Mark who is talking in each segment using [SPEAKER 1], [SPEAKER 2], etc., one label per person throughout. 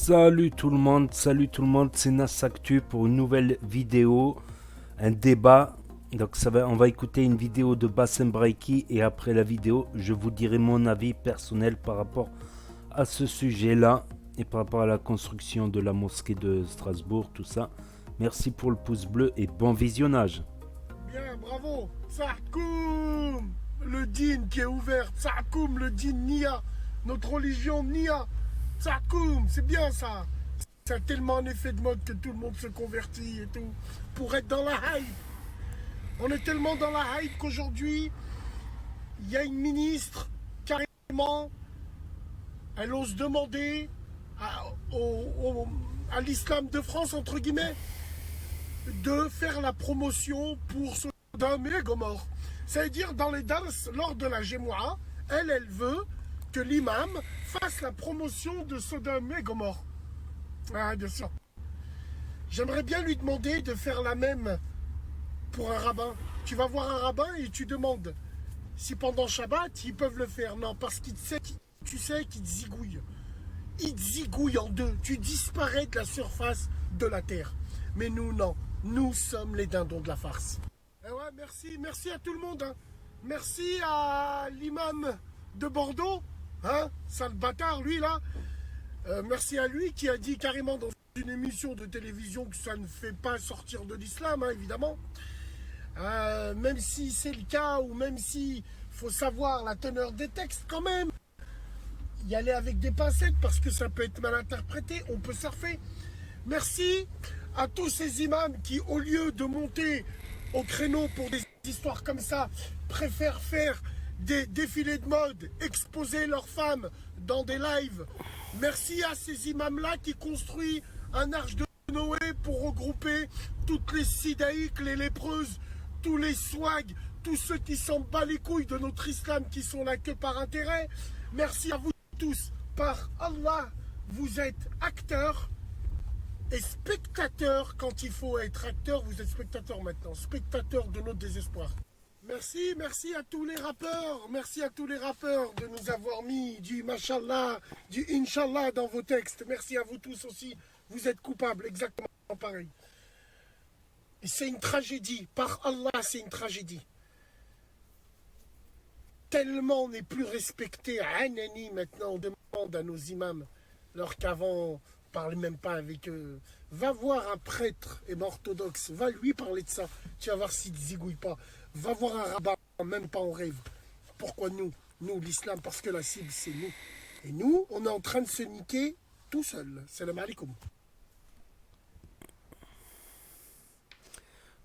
[SPEAKER 1] Salut tout le monde, c'est Nassactu pour une nouvelle vidéo, un débat. Donc on va écouter une vidéo de Bassem Braiki et après la vidéo, je vous dirai mon avis personnel par rapport à ce sujet-là et par rapport à la construction de la mosquée de Strasbourg, tout ça. Merci pour le pouce bleu et bon visionnage.
[SPEAKER 2] Bien, bravo. Sahkoum, le dîn qui est ouvert. Sahkoum, le dîn Nia, notre religion Nia. Sahkoum, c'est bien ça. C'est tellement un effet de mode que tout le monde se convertit et tout pour être dans la hype. On est tellement dans la hype qu'aujourd'hui, il y a une ministre, carrément, elle ose demander à l'islam de France, entre guillemets, de faire la promotion pour Sodome et Gomorrhe. Ça veut dire, dans les dars, lors de la Gémoua, elle veut que l'imam fasse la promotion de Sodome et Gomorrhe. Ah, bien sûr. J'aimerais bien lui demander de faire la même pour un rabbin. Tu vas voir un rabbin et tu demandes si pendant Shabbat, ils peuvent le faire. Non, parce qu'il sait, tu sais qu'il te zigouille. Il te zigouille en deux. Tu disparais de la surface de la terre. Mais nous, non. Nous sommes les dindons de la farce. Et ouais, merci à tout le monde. Hein. Merci à l'imam de Bordeaux, hein, sale bâtard, lui là. Merci à lui qui a dit carrément dans une émission de télévision que ça ne fait pas sortir de l'islam, hein, évidemment. Même si c'est le cas, ou même si faut savoir la teneur des textes quand même. Y aller avec des pincettes parce que ça peut être mal interprété, on peut surfer. Merci à tous ces imams qui, au lieu de monter au créneau pour des histoires comme ça, préfèrent faire des défilés de mode, exposer leurs femmes dans des lives. Merci à ces imams-là qui construisent un arche de Noé pour regrouper toutes les sidaïques, les lépreuses, tous les swags, tous ceux qui s'en bat les couilles de notre islam qui sont là que par intérêt. Merci à vous tous. Par Allah, vous êtes acteurs et spectateurs. Quand il faut être acteur, vous êtes spectateur maintenant. Spectateur de notre désespoir. Merci à tous les rappeurs. Merci à tous les rappeurs de nous avoir mis du mashallah, du inshallah dans vos textes. Merci à vous tous aussi. Vous êtes coupables, exactement pareil. Et c'est une tragédie. Par Allah, c'est une tragédie. Tellement on n'est plus respecté. Anani, maintenant, on demande à nos imams, alors qu'avant, on ne parlait même pas avec eux. Va voir un prêtre orthodoxe, va lui parler de ça. Tu vas voir s'il ne zigouille pas. Va voir un rabbin, même pas en rêve. Pourquoi nous, l'islam, parce que la cible, c'est nous. Et nous, on est en train de se niquer tout seul. Salam alaikum.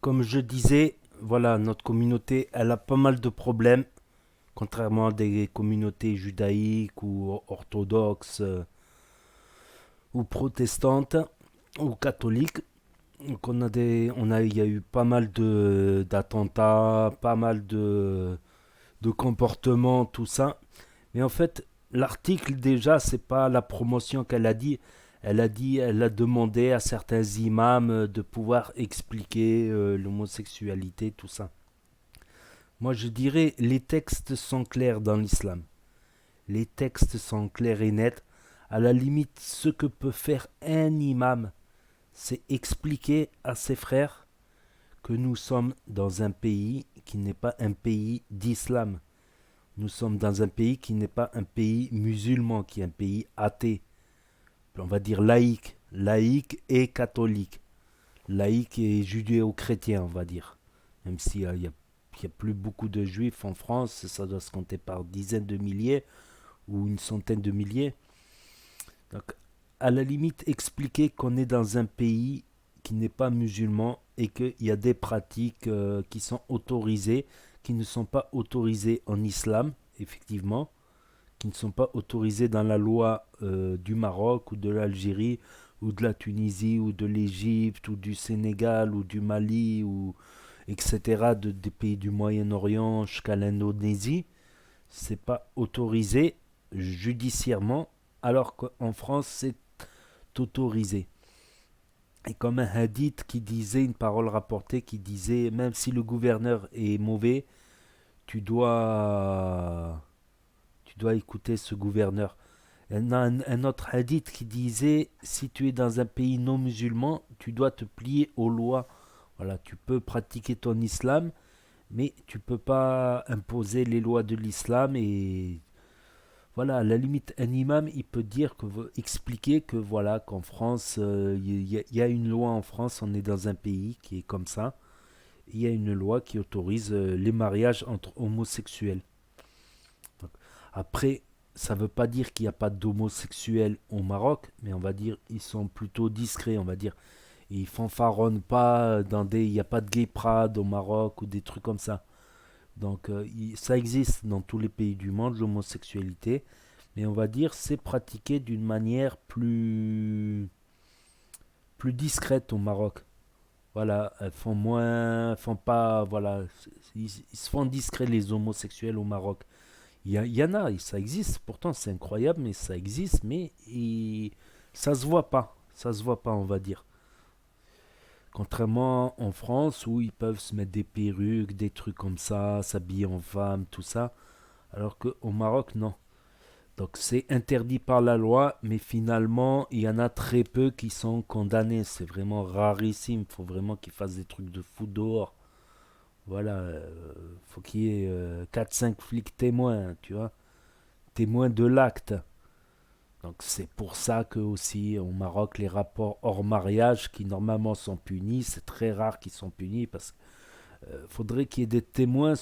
[SPEAKER 1] Comme je disais, voilà, notre communauté, elle a pas mal de problèmes, contrairement à des communautés judaïques ou orthodoxes ou protestantes ou catholiques. Donc il y a eu pas mal d'attentats, pas mal de comportements, tout ça. Mais en fait, l'article déjà, c'est pas la promotion qu'elle a dit. Elle a demandé à certains imams de pouvoir expliquer l'homosexualité, tout ça. Moi, je dirais, les textes sont clairs dans l'islam. Les textes sont clairs et nets. À la limite, ce que peut faire un imam, c'est expliquer à ses frères que nous sommes dans un pays qui n'est pas un pays d'islam. Nous sommes dans un pays qui n'est pas un pays musulman, qui est un pays athée. On va dire laïque et catholique. Laïque et judéo-chrétien, on va dire. Même s'il y a plus beaucoup de juifs en France, ça doit se compter par dizaines de milliers ou une centaine de milliers. Donc, à la limite, expliquer qu'on est dans un pays qui n'est pas musulman et qu'il y a des pratiques qui sont autorisées, qui ne sont pas autorisées en islam, effectivement, qui ne sont pas autorisées dans la loi du Maroc ou de l'Algérie ou de la Tunisie ou de l'Égypte ou du Sénégal ou du Mali ou etc. Des pays du Moyen-Orient jusqu'à l'Indonésie. C'est pas autorisé judiciairement, alors qu'en France c'est autorisé. Et comme un hadith qui disait, une parole rapportée qui disait, même si le gouverneur est mauvais, tu dois écouter ce gouverneur. un autre hadith qui disait, si tu es dans un pays non musulman, tu dois te plier aux lois. Voilà, tu peux pratiquer ton islam, mais tu peux pas imposer les lois de l'islam. Et voilà, à la limite, un imam, il peut dire expliquer que voilà, qu'en France, il y a une loi en France, on est dans un pays qui est comme ça. Il y a une loi qui autorise les mariages entre homosexuels. Donc, après, ça ne veut pas dire qu'il n'y a pas d'homosexuels au Maroc, mais on va dire ils sont plutôt discrets, on va dire. Ils fanfaronnent pas il n'y a pas de gay pride au Maroc ou des trucs comme ça. Donc ça existe dans tous les pays du monde, l'homosexualité, mais on va dire c'est pratiqué d'une manière plus discrète au Maroc. Voilà, elles font moins, font pas, voilà, ils se font discrets les homosexuels au Maroc. Il y en a, ça existe, pourtant c'est incroyable, mais ça existe, mais ça se voit pas, ça se voit pas, on va dire. Contrairement en France où ils peuvent se mettre des perruques, des trucs comme ça, s'habiller en femme, tout ça, alors qu'au Maroc, non. Donc c'est interdit par la loi, mais finalement, il y en a très peu qui sont condamnés. C'est vraiment rarissime. Il faut vraiment qu'ils fassent des trucs de fou dehors. Voilà, faut qu'il y ait 4-5 flics témoins, tu vois. Témoins de l'acte. Donc c'est pour ça que aussi au Maroc, les rapports hors mariage qui normalement sont punis, c'est très rare qu'ils sont punis parce qu'il faudrait qu'il y ait des témoins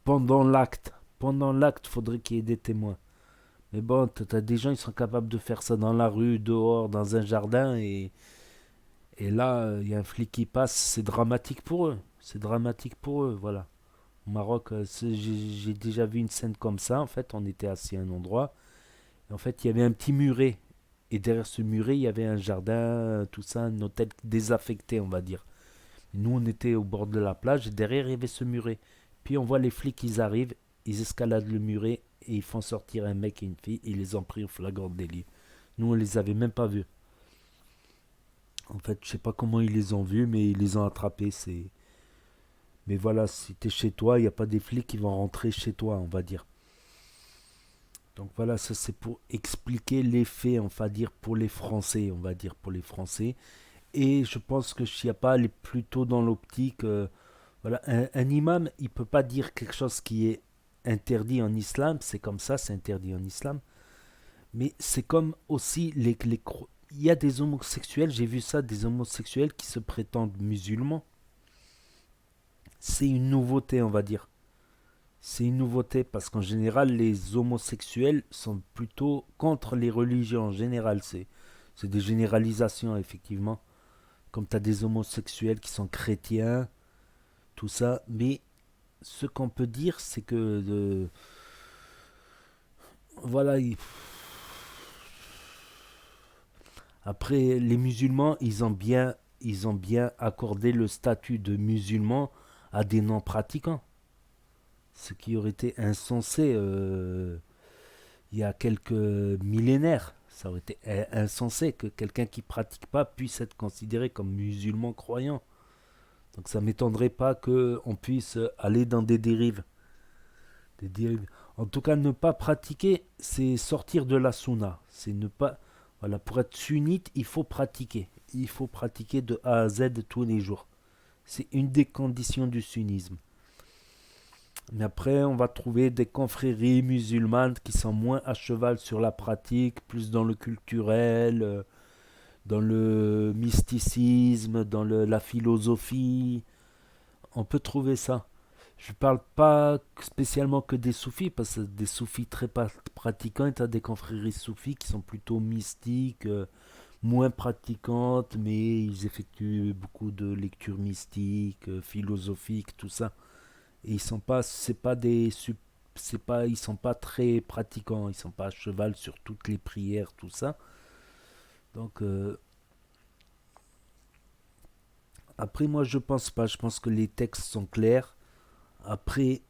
[SPEAKER 1] pendant l'acte. Pendant l'acte, faudrait qu'il y ait des témoins. Mais bon, t'as des gens, ils sont capables de faire ça dans la rue, dehors, dans un jardin, et là, il y a un flic qui passe, c'est dramatique pour eux. C'est dramatique pour eux, voilà. Au Maroc, j'ai déjà vu une scène comme ça, en fait, on était assis à un endroit, et en fait, il y avait un petit muret, et derrière ce muret, il y avait un jardin, tout ça, un hôtel désaffecté, on va dire. Nous, on était au bord de la plage, et derrière, il y avait ce muret. Puis on voit les flics, ils arrivent, ils escaladent le muret, et ils font sortir un mec et une fille, et ils les ont pris au flagrant délit. Nous, on les avait même pas vus. En fait, je sais pas comment ils les ont vus, mais ils les ont attrapés. Mais voilà, si t'es chez toi, il n'y a pas des flics qui vont rentrer chez toi, on va dire. Donc voilà, ça c'est pour expliquer les faits, on va dire pour les Français, on va dire pour les Français. Et je pense que Chiappa est plutôt dans l'optique, voilà, un imam, il peut pas dire quelque chose qui est interdit en islam, c'est comme ça, c'est interdit en islam. Mais c'est comme aussi il y a des homosexuels, j'ai vu ça, des homosexuels qui se prétendent musulmans. C'est une nouveauté, on va dire. C'est une nouveauté parce qu'en général, les homosexuels sont plutôt contre les religions en général. C'est des généralisations, effectivement. Comme tu as des homosexuels qui sont chrétiens, tout ça. Mais ce qu'on peut dire, c'est que voilà. Après, les musulmans, ils ont bien accordé le statut de musulman à des non-pratiquants. Ce qui aurait été insensé il y a quelques millénaires. Ça aurait été insensé que quelqu'un qui pratique pas puisse être considéré comme musulman croyant. Donc ça m'étonnerait pas qu'on puisse aller dans des dérives. Des dérives. En tout cas, ne pas pratiquer, c'est sortir de la sunna. C'est ne pas. Voilà, pour être sunnite, il faut pratiquer. Il faut pratiquer de A à Z tous les jours. C'est une des conditions du sunnisme. Mais après, on va trouver des confréries musulmanes qui sont moins à cheval sur la pratique, plus dans le culturel, dans le mysticisme, dans la philosophie. On peut trouver ça. Je parle pas spécialement que des soufis, parce que des soufis très pratiquants, et t'as des confréries soufis qui sont plutôt mystiques, moins pratiquantes, mais ils effectuent beaucoup de lectures mystiques, philosophiques, tout ça. Et ils sont pas, c'est pas c'est pas, ils sont pas très pratiquants, ils sont pas à cheval sur toutes les prières, tout ça. Donc après moi je pense pas, je pense que les textes sont clairs. Après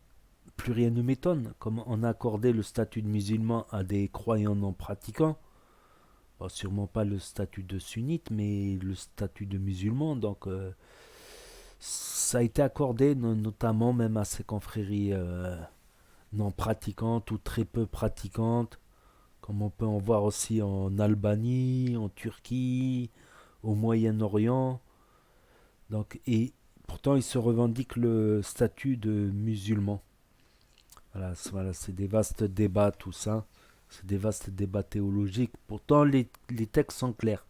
[SPEAKER 1] plus rien ne m'étonne, comme on a accordé le statut de musulman à des croyants non pratiquants. Bon, sûrement pas le statut de sunnite, mais le statut de musulman. Donc ça a été accordé notamment même à ces confréries non pratiquantes ou très peu pratiquantes. comme on peut en voir aussi en Albanie, en Turquie, au Moyen-Orient. Donc, et pourtant, ils se revendiquent le statut de musulmans. Voilà, c'est des vastes débats, tout ça. C'est des vastes débats théologiques. Pourtant, les textes sont clairs.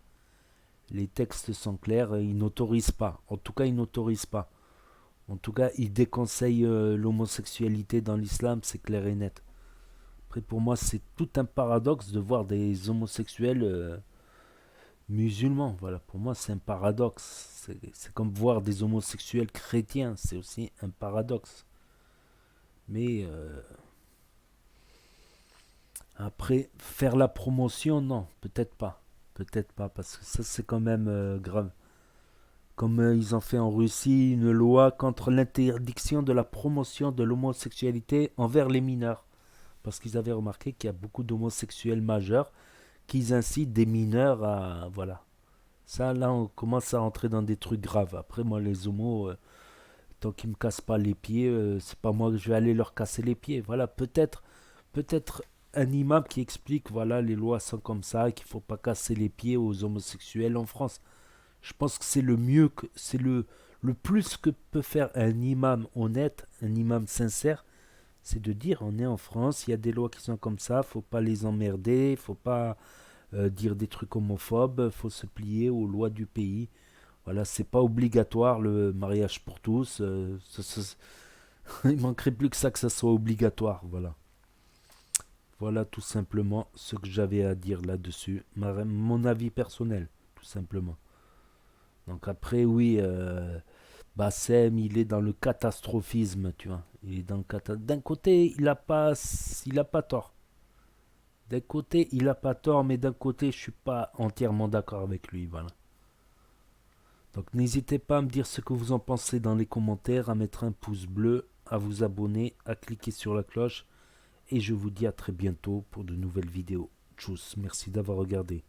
[SPEAKER 1] Les textes sont clairs, ils n'autorisent pas. En tout cas, ils n'autorisent pas. En tout cas, ils déconseillent l'homosexualité dans l'islam, c'est clair et net. Après, pour moi, c'est tout un paradoxe de voir des homosexuels musulmans. Voilà, pour moi, c'est un paradoxe. C'est comme voir des homosexuels chrétiens, c'est aussi un paradoxe. Mais après, faire la promotion, non, peut-être pas. Peut-être pas, parce que ça, c'est quand même grave. Comme ils ont fait en Russie une loi contre l'interdiction de la promotion de l'homosexualité envers les mineurs. Parce qu'ils avaient remarqué qu'il y a beaucoup d'homosexuels majeurs qui incitent des mineurs à... Voilà. Ça, là, on commence à entrer dans des trucs graves. Après, moi, les homos, tant qu'ils me cassent pas les pieds, c'est pas moi que je vais aller leur casser les pieds. Voilà, peut-être un imam qui explique, voilà, les lois sont comme ça, qu'il faut pas casser les pieds aux homosexuels en France. Je pense que c'est le mieux, c'est le plus que peut faire un imam honnête, un imam sincère, c'est de dire on est en France, il y a des lois qui sont comme ça, faut pas les emmerder, faut pas dire des trucs homophobes, faut se plier aux lois du pays. Voilà, c'est pas obligatoire le mariage pour tous. Il manquerait plus que ça soit obligatoire. Voilà. Voilà tout simplement ce que j'avais à dire là-dessus. Mon avis personnel, tout simplement. Donc après, oui, Bassem, il est dans le catastrophisme, tu vois. Il est dans D'un côté, il a pas tort. D'un côté, il a pas tort, mais d'un côté, je suis pas entièrement d'accord avec lui, voilà. Donc n'hésitez pas à me dire ce que vous en pensez dans les commentaires, à mettre un pouce bleu, à vous abonner, à cliquer sur la cloche, et je vous dis à très bientôt pour de nouvelles vidéos. Tchuss, merci d'avoir regardé.